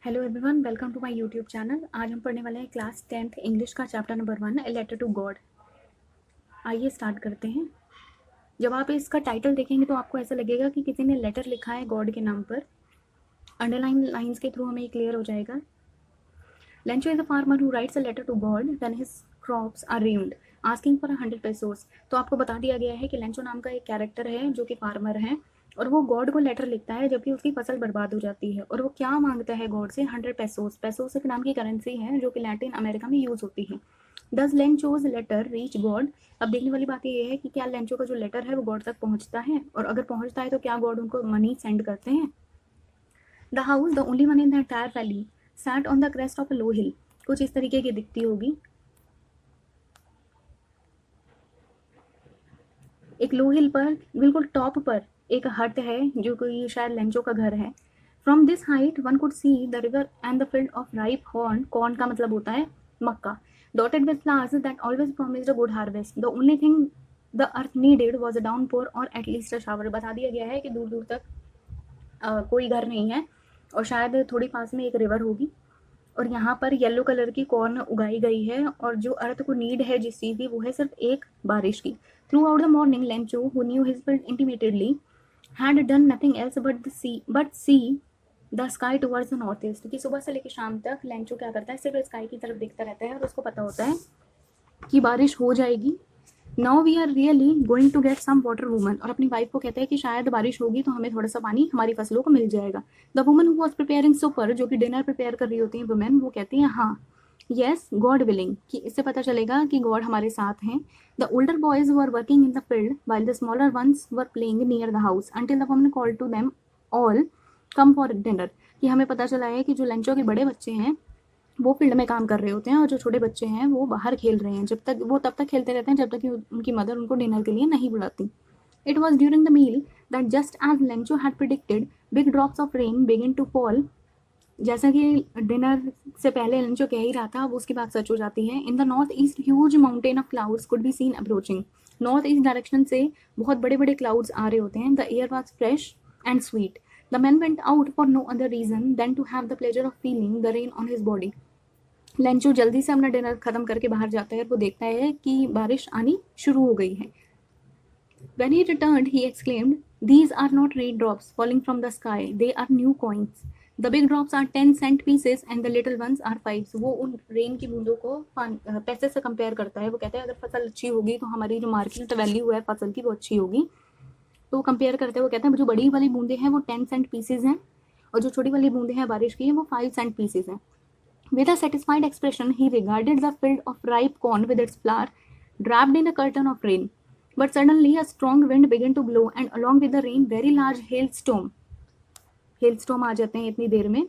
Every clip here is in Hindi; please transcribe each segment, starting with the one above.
Hello everyone, welcome to my YouTube channel. आज हम पढ़ने वाले हैं क्लास 10th इंग्लिश का chapter number 1 a letter to God. आइए स्टार्ट करते हैं। जब आप इसका टाइटल देखेंगे तो आपको ऐसा लगेगा कि किसी ने लेटर लिखा है गॉड के नाम पर। अंडरलाइन लाइंस के थ्रू हमें क्लियर हो जाएगा। Lencho is a farmer who writes a letter to God when his crops are ruined asking for 100 pesos. तो आपको बता दिया गया है कि लेंचो नाम का एक कैरेक्टर है जो कि फार्मर है और वो गॉड को लेटर लिखता है जबकि उसकी फसल बर्बाद हो जाती है। और वो क्या मांगता है गॉड से? 100 पेसोस। पेसोस एक नाम की करेंसी है जो कि लैटिन अमेरिका में यूज होती है। Does Lencho's letter reach God? अब देखने वाली बात ये है कि क्या लेंचो का जो लेटर है वो गॉड तक पहुंचता है, और अगर पहुंचता है तो क्या गॉड उनको मनी सेंड करते हैं। The house the only one in the entire valley sat on the crest of a low hill. कुछ इस तरीके की दिखती होगी। एक लो हिल पर बिल्कुल टॉप पर एक हट है जो कि शायद लेंचो का घर है। From this height one could see the river and the field of ripe corn. Corn का मतलब होता है मक्का। Dotted with flowers that always promised a good harvest. The only thing the earth needed was a downpour और एटलीस्ट अ शावर। बता दिया गया है कि दूर दूर तक कोई घर नहीं है और शायद थोड़ी पास में एक रिवर होगी। और यहाँ पर येलो कलर की कॉर्न उगाई गई है और जो अर्थ को नीड है जिस चीज़ की वो है सिर्फ एक बारिश की। Through the morning Lencho who knew his field intimately had done nothing else but see the sky towards the north east. कि सुबह से लेकर शाम तक लेंचो क्या करता है? सिर्फ स्काई की तरफ देखता रहता है और उसको पता होता है कि बारिश हो जाएगी। Now we are really going to get some water. Woman और अपनी वाइफ को कहता है कि शायद बारिश होगी तो हमें थोड़ा सा पानी हमारी फसलों को मिल जाएगा। The woman who was preparing super, जो कि डिनर प्रिपेयर कर रही होती है वुमेन, वो कहती है हाँ, येस गॉड विलिंग, कि इससे पता चलेगा कि गॉड हमारे साथ हैं। The older boys were working in the field while the smaller ones were playing near the house until the woman called to them all come for dinner. कि हमें पता चला है कि जो लंचों के बड़े बच्चे हैं वो फील्ड में काम कर रहे होते हैं और जो छोटे बच्चे हैं वो बाहर खेल रहे हैं। जब तक वो तब तक खेलते रहते हैं जब तक कि उनकी मदर उनको डिनर के लिए नहीं बुलाती। It was during the meal that just as Lencho had predicted big drops of rain begin to fall. जैसा कि डिनर से पहले लेंचो कह ही रहा था, अब उसकी बात सच हो जाती है। In the north east huge mountain of clouds could be seen approaching. North east direction से बहुत बड़े बड़े क्लाउड्स आ रहे होते हैं। The air was fresh and sweet. The man went out for no other reason than to have the pleasure of feeling the rain on his body. Lencho जल्दी से अपना डिनर खत्म करके बाहर जाता है और वो देखता है कि बारिश आनी शुरू हो गई है। When he returned, he exclaimed, "These are not raindrops falling from the sky. They are new coins. The big drops are 10 cent pieces and the little ones are 5." वो उन रेन की बूंदों को पैसे से कंपेयर करता है। वो कहता है अगर फसल अच्छी होगी तो हमारी जो मार्केट वैल्यू है फसल की वो अच्छी होगी। तो वो कंपेयर करते हैं, वो कहते हैं जो बड़ी वाली बूंदे हैं वो 10 cent पीसेज हैं और जो छोटी वाली बूंदे हैं बारिश की वो 5 cent पीसेज हैं। With a satisfied expression, he regarded the field of ripe corn with its flower draped in a curtain of rain. But suddenly a strong wind began to blow, and along with the rain, very large hailstorm आ जाते हैं इतनी देर में।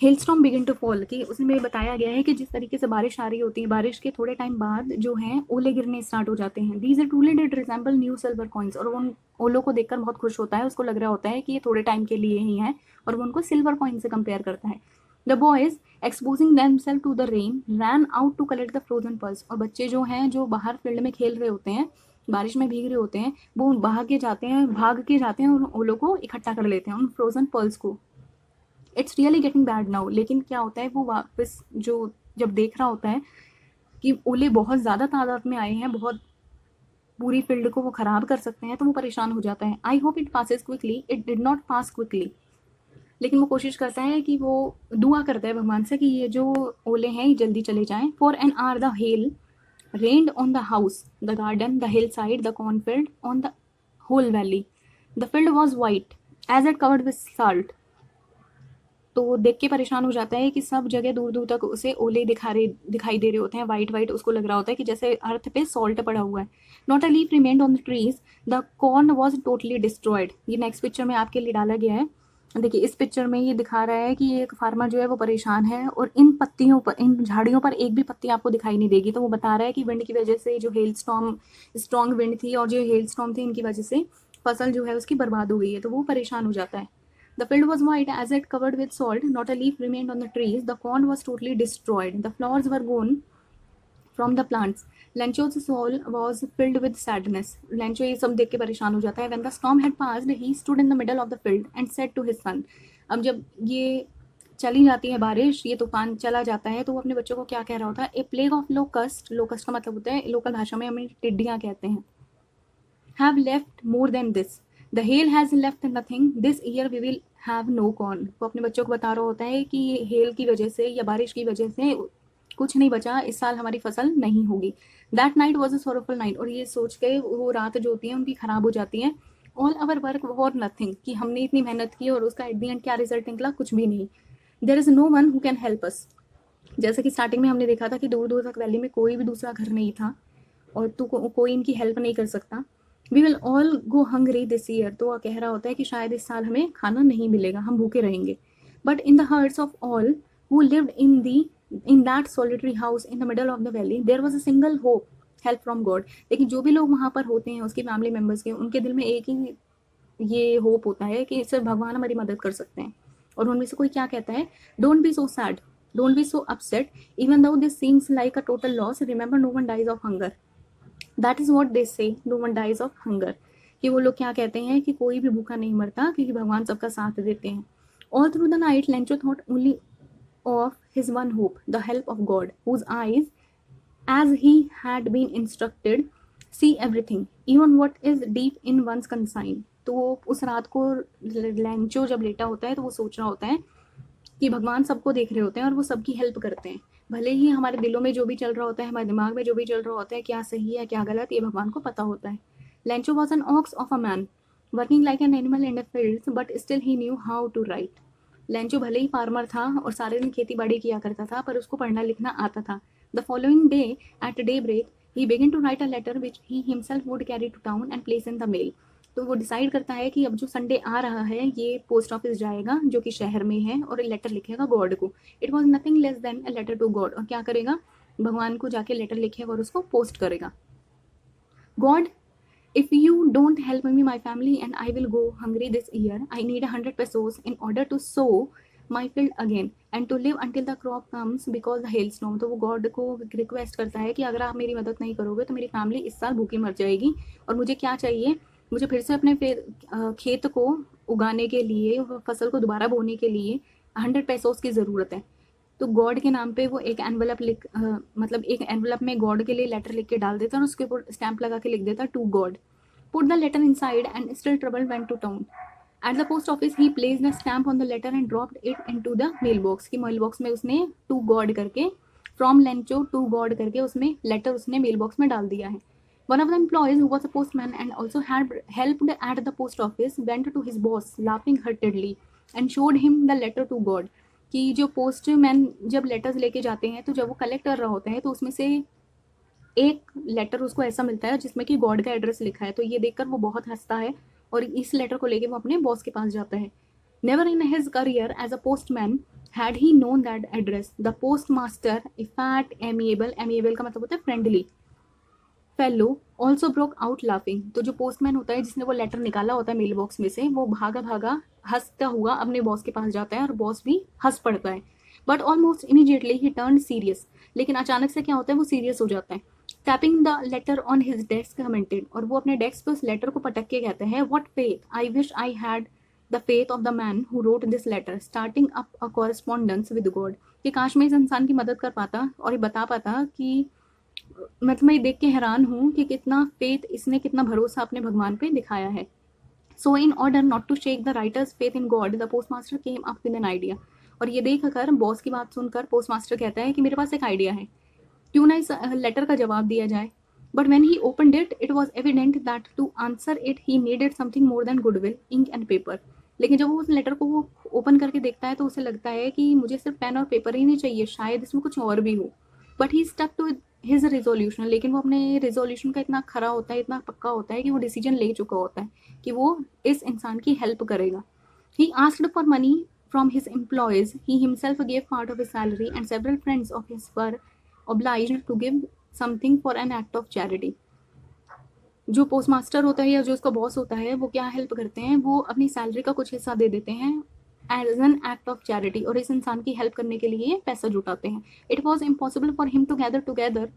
हेलस्टॉर्म बिगिन टू फॉल, कि उसमें बताया गया है कि जिस तरीके से बारिश आ रही होती है, बारिश के थोड़े टाइम बाद जो है ओले गिरने स्टार्ट हो जाते हैं। These truly did resemble new silver coins. और वो उन ओलों को देखकर बहुत खुश होता है, उसको लग रहा होता है कि ये थोड़े टाइम के लिए ही है और वो उनको सिल्वर कॉइन से कंपेयर करता है। The boys exposing themselves to the rain ran out to collect the frozen pearls. और बच्चे जो हैं जो बाहर फील्ड में खेल रहे होते हैं, बारिश में भीग रहे होते हैं, वो भाग के जाते हैं और ओलों को इकट्ठा कर लेते हैं, उन फ्रोजन पर्ल्स को। It's really getting bad now. लेकिन क्या होता है, वो वापस जो जब देख रहा होता है कि ओले बहुत ज़्यादा तादाद में आए हैं, बहुत पूरी फील्ड को वो ख़राब कर सकते हैं, तो वो परेशान हो जाता है। I hope it passes quickly. It did not pass quickly. लेकिन वो कोशिश करता है कि वो दुआ करता है भगवान से कि ये जो ओले हैं ये जल्दी चले जाएं। For an hour the hail rained on the house, the garden, the hillside, the cornfield, on the whole valley. The field was white as it covered with salt. तो देख के परेशान हो जाता है कि सब जगह दूर दूर तक उसे ओले दिखाई दे रहे होते हैं, वाइट वाइट। उसको लग रहा होता है कि जैसे अर्थ पे सॉल्ट पड़ा हुआ है। Not a leaf remained on the trees, the corn was totally destroyed. ये नेक्स्ट पिक्चर में आपके लिए डाला गया है। देखिए इस पिक्चर में ये दिखा रहा है कि एक फार्मर जो है वो परेशान है और इन पत्तियों पर, इन झाड़ियों पर एक भी पत्ती आपको दिखाई नहीं देगी। तो वो बता रहा है कि विंड की वजह से, जो हेल स्टॉर्म स्ट्रॉन्ग विंड थी और जो हेल स्टॉर्म थी, इनकी वजह से फसल जो है उसकी बर्बाद हो गई है। तो वो परेशान हो जाता है। The field was white as it covered with salt. Not a leaf remained on the trees. The corn was totally destroyed. The flowers were gone from the plants. Lencho's soul was filled with sadness. Lencho ये सब देख के परेशान हो जाता है। When the storm had passed he stood in the middle of the field and said to his son. अब जब ये चली जाती है बारिश, ये तूफान चला जाता है, तो वो अपने बच्चों को क्या कह रहा होता है? ए प्लेग ऑफ लोकस्ट, लोकस्ट का मतलब होता है लोकल भाषा में हमें टिड्डियाँ कहते हैं, have left more than this, the hail has left nothing, this year we will have no corn. वो अपने बच्चों को बता रहा होता है कि हेल की वजह से या बारिश की वजह से कुछ नहीं बचा, इस साल हमारी फसल नहीं होगी। That night was a sorrowful night. और ये सोच के वो रात जो होती है उनकी खराब हो जाती है। All our work for nothing, कि हमने इतनी मेहनत की और उसका एट दी एंड क्या रिजल्ट निकला? कुछ भी नहीं। There is no one who can help us. जैसे कि स्टार्टिंग में हमने देखा था कि दूर दूर तक वैली में कोई भी दूसरा घर नहीं था और तो कोई इनकी हेल्प नहीं कर सकता। We will all go hungry this year. तो वह कह रहा होता है कि शायद इस साल हमें खाना नहीं मिलेगा, हम भूखे रहेंगे। But in the hearts of all who lived in that solitary house in the middle of the valley there was a single hope, help from God. लेकिन जो भी लोग वहाँ पर होते हैं, उसके फैमिली मेम्बर्स के, उनके दिल में एक ही ये होप होता है कि सिर्फ भगवान हमारी मदद कर सकते हैं। और उनमें से कोई क्या कहता है? Don't be so sad, don't be so upset, even though this seems like a total loss, remember no one dies of hunger. That is what they say, no one dies of hunger. कि वो लोग क्या कहते हैं कि कोई भी भूखा नहीं मरता, क्योंकि भगवान सबका साथ देते हैं। All through the night Lencho thought only of his one hope, the help of God, whose eyes as he had been instructed see everything even what is deep in one's consign। तो वो उस रात को लेंचो जब लेटा होता है तो वो सोच रहा होता है कि भगवान सबको देख रहे होते हैं और वो सबकी हेल्प करते हैं। भले ही हमारे दिलों में जो भी चल रहा होता है, हमारे दिमाग में जो भी चल रहा होता है, क्या सही है क्या गलत, ये भगवान को पता होता है। Lencho was an ox of a man working like an animal in the fields but still he knew how to write. Lencho भले ही फार्मर था और सारे दिन खेती बाड़ी किया करता था, पर उसको पढ़ना लिखना आता था। The following day at daybreak he begin to write a letter which he himself would carry to town and place in the mail. तो वो डिसाइड करता है कि अब जो संडे आ रहा है ये पोस्ट ऑफिस जाएगा जो कि शहर में है और लेटर लिखेगा गॉड को। It was nothing less than a letter to God. और क्या करेगा? भगवान को जाके लेटर लिखेगा और उसको पोस्ट करेगा। God, if you don't help me, my family and I will go hungry this year. I need 100 pesos in order to sow my field again and to live until the crop comes because the hailstorm। तो वो गॉड को रिक्वेस्ट करता है कि अगर आप मेरी मदद नहीं करोगे तो मेरी फैमिली इस साल भूखी मर जाएगी। और मुझे क्या चाहिए? मुझे फिर से अपने खेत को उगाने के लिए, फसल को दोबारा बोने के लिए 100 पैसोस की ज़रूरत है। तो गॉड के नाम पे वो एक एनवलप मतलब एक एनवलप में गॉड के लिए लेटर लिख के डाल देता है और उसके ऊपर स्टैंप लगा के लिख देता to God. Put the letter inside and still trouble went to town. At the post office he placed the stamp on the letter and dropped it into the mail box. की मेल बॉक्स में उसने टू गॉड करके, फ्रॉम लेंचो टू गॉड करके उसमें लेटर उसने मेल बॉक्स में डाल दिया है। One of the employees, who was a postman and also had helped at the post office, went to his boss, laughing heartedly, and showed him the letter to God। कि जो पोस्टमैन जब लेटर्स लेके जाते हैं तो जब वो कलेक्ट कर रहा होता है तो उसमें से एक लेटर उसको ऐसा मिलता है जिसमें कि गॉड का एड्रेस लिखा है। तो ये देखकर वो बहुत हंसता है और इस लेटर को लेके वो अपने बॉस के पास जाता है। Never in his career as a postman had he known that address. The post master, a fat amiable, amiable का मतलब होता है friendly, fellow also broke out laughing. तो जो पोस्टमैन होता है जिसने वो लेटर निकाला होता है मेल बॉक्स में से, वो भागा भागा हंसता हुआ अपने बॉस के पास जाता है और बॉस भी हंस पड़ता है। But almost immediately he turn serious. लेकिन अचानक से क्या होता है? वो सीरियस हो जाता है। Tapping the later on his desk commented. और वो अपने डेस्क पे उस लेटर को पटक के कहते हैं, what faith, I wish I had the faith of the man who wrote this letter starting up a correspondence with God. कि काश मैं इस इंसान की मदद कर पाता और ये बता पाता कि मतलब मैं देख के हैरान हूँ कि कितना फेथ इसने, कितना भरोसा अपने भगवान पे दिखाया है। So in order not to shake the writer's faith in God the post master came up with an idea. और ये देख कर, बॉस की बात सुनकर पोस्ट मास्टर कहता है कि मेरे पास एक आइडिया है, क्यों ना इस लेटर का जवाब दिया जाए। But when he opened it, it was evident that to answer it he needed something more than goodwill, ink and paper. लेकिन जब वो उस लेटर को वो ओपन करके देखता है तो उसे लगता है कि मुझे सिर्फ पेन और पेपर ही नहीं चाहिए, शायद इसमें कुछ और भी हो। But he stuck to his resolution. लेकिन वो अपने रिजोल्यूशन का इतना खरा होता है, इतना पक्का होता है कि वो डिसीजन ले चुका होता है कि वो इस इंसान की हेल्प करेगा। He asked for money from his employees. He himself gave part of his salary and several friends of his were obliged to give something for an act of charity। जो पोस्ट मास्टर होता है या जो उसका बॉस होता है वो क्या हेल्प करते हैं? वो अपनी सैलरी का कुछ हिस्सा दे देते हैं as an act of charity और इस इंसान की हेल्प करने के लिए पैसा जुटाते हैं। It was impossible for him to gather together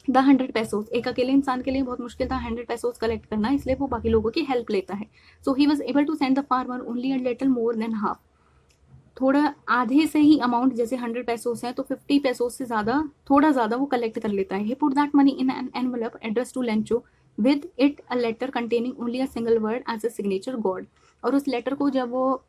the 100 pesos, एक अकेले इंसान के लिए बहुत मुश्किल था 100 pesos कलेक्ट करना, इसलिए वो बाकी लोगों की हेल्प लेता है. So he was able to send the farmer only a little more than half. थोड़ा आधे से ही अमाउंट, जैसे 100 pesos है तो 50 pesos से ज़्यादा, थोड़ा ज़्यादा वो कलेक्ट कर लेता है. He put that money in an envelope address to Lencho with it a letter containing only a single word as a signature God. और उस लेटर को जब वो,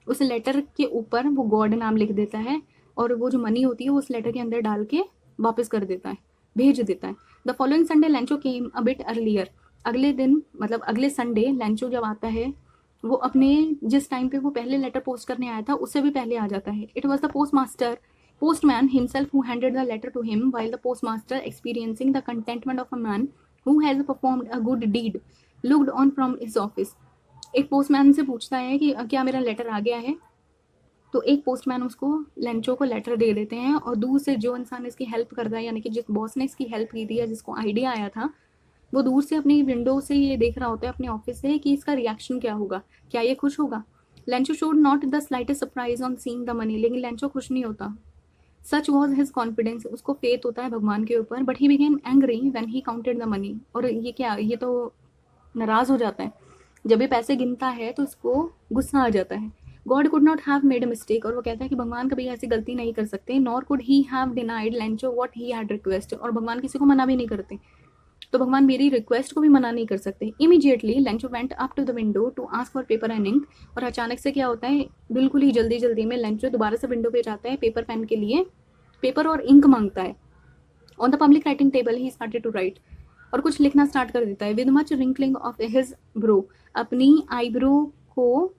उस लेटर के ऊपर वो गॉड नाम लिख देता है, और वो जो मनी होती है वो उस लेटर के अंदर डाल के वापस कर देता है, भेज देता है. The following Sunday Lencho came a bit earlier. अगले दिन, मतलब अगले संडे लेंचो जब आता है, वो अपने जिस टाइम पे वो पहले लेटर पोस्ट करने आया था उससे भी पहले आ जाता है. It was the postman himself who handed the letter to him, while the postmaster, experiencing the contentment of a man who has performed a good deed, looked on from his office. एक पोस्टमैन से पूछता है कि क्या मेरा लेटर आ गया है, तो एक पोस्टमैन उसको, लेंचो को लेटर दे देते हैं, और दूर से जो इंसान इसकी हेल्प करता है, यानी कि जिस बॉस ने इसकी हेल्प की थी या जिसको आइडिया आया था, वो दूर से अपनी विंडो से ये देख रहा होता है अपने ऑफिस से कि इसका रिएक्शन क्या होगा, क्या ये खुश होगा. Lencho showed not the slightest surprise on seeing the money, लेकिन लेंचो खुश नहीं होता. सच वॉज हिज कॉन्फिडेंस, उसको फेथ होता है भगवान के ऊपर. But he became angry when he counted the money. और ये क्या, ये तो नाराज हो जाता है जब ये पैसे गिनता है, तो उसको गुस्सा आ जाता है. God could not have made a mistake, और वो कहता है कि भगवान कभी ऐसी गलती नहीं कर सकते. Nor could he have denied Lencho what he had request, और भगवान किसी को मना भी नहीं करते, तो भगवान मेरी रिक्वेस्ट को भी मना नहीं कर सकते. Immediately Lencho went up to the window to ask for paper and ink. और अचानक से क्या होता है, बिल्कुल ही जल्दी जल्दी में लेंचो दोबारा से विंडो पे जाता है पेपर पेन के लिए, पेपर और इंक मांगता है. On the public writing table he started to write, और कुछ लिखना स्टार्ट कर देता है. With much wrinkling of his brow, अपनी आईब्रो को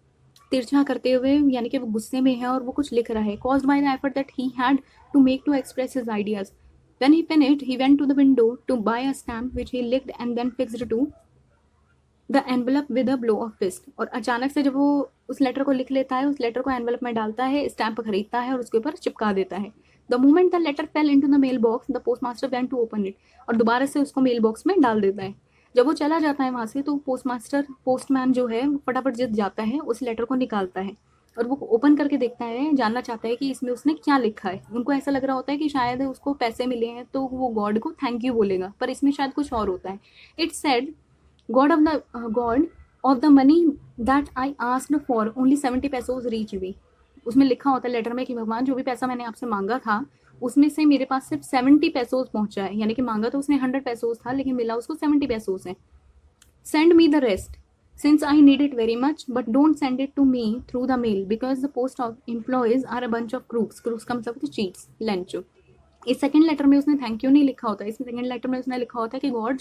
तिरछा करते हुए, यानी कि वो गुस्से में है और वो कुछ लिख रहा है. Caused by the effort that he had to make to express his ideas. When he finished, he went to the window to buy a stamp which he licked and then fixed to the envelope with a blow of fist. और अचानक से जब वो उस लेटर को लिख लेता है, उस लेटर को एनवेलप में डालता है, स्टैम्प खरीदता है और उसके ऊपर चिपका देता है. The moment the letter fell into the mail box, the postmaster went to open it. और दोबारा से उसको मेल बॉक्स में डाल देता है. जब वो चला जाता है वहां से, तो पोस्टमैन जो है फटाफट जित जाता है, उस लेटर को निकालता है और वो ओपन करके देखता है, जानना चाहता है कि इसमें उसने क्या लिखा है. उनको ऐसा लग रहा होता है कि शायद उसको पैसे मिले हैं तो वो गॉड को थैंक यू बोलेगा, पर इसमें शायद कुछ और होता है. It said, God of the money that I asked for only 70 pesos reach me. उसमें लिखा होता है लेटर में कि भगवान, जो भी पैसा मैंने आपसे मांगा था उसमें से मेरे पास सिर्फ 70 pesos पहुंचा है, यानी कि मांगा तो उसने 100 pesos था लेकिन मिला उसको 70 pesos है. Send me the rest since I need it very much, but don't send it to me through the mail because the post employees are a bunch of crooks. Crooks का मतलब चीट्स. लेंचो. इस सेकंड लेटर में उसने थैंक यू नहीं लिखा होता. इस सेकंड लेटर में उसने लिखा होता है कि गॉड,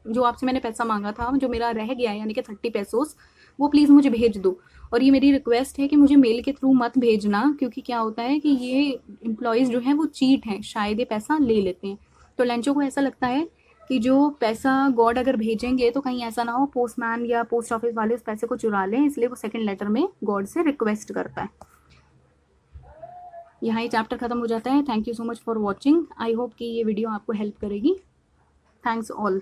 जो आपसे मैंने पैसा मांगा था, जो मेरा रह गया है, यानी कि 30 pesos, वो प्लीज़ मुझे भेज दो. और ये मेरी रिक्वेस्ट है कि मुझे मेल के थ्रू मत भेजना, क्योंकि क्या होता है कि ये एम्प्लॉयज़ जो हैं वो चीट हैं, शायद ये पैसा ले लेते हैं. तो लेंचो को ऐसा लगता है कि जो पैसा गॉड अगर भेजेंगे तो कहीं ऐसा ना हो पोस्टमैन या पोस्ट ऑफिस वाले उस पैसे को चुरा लें, इसलिए वो सेकंड लेटर में गॉड से रिक्वेस्ट करता है. यहाँ ये चैप्टर खत्म हो जाता है. Thank you so much for watching. I hope कि ये वीडियो आपको हेल्प करेगी. Thanks all.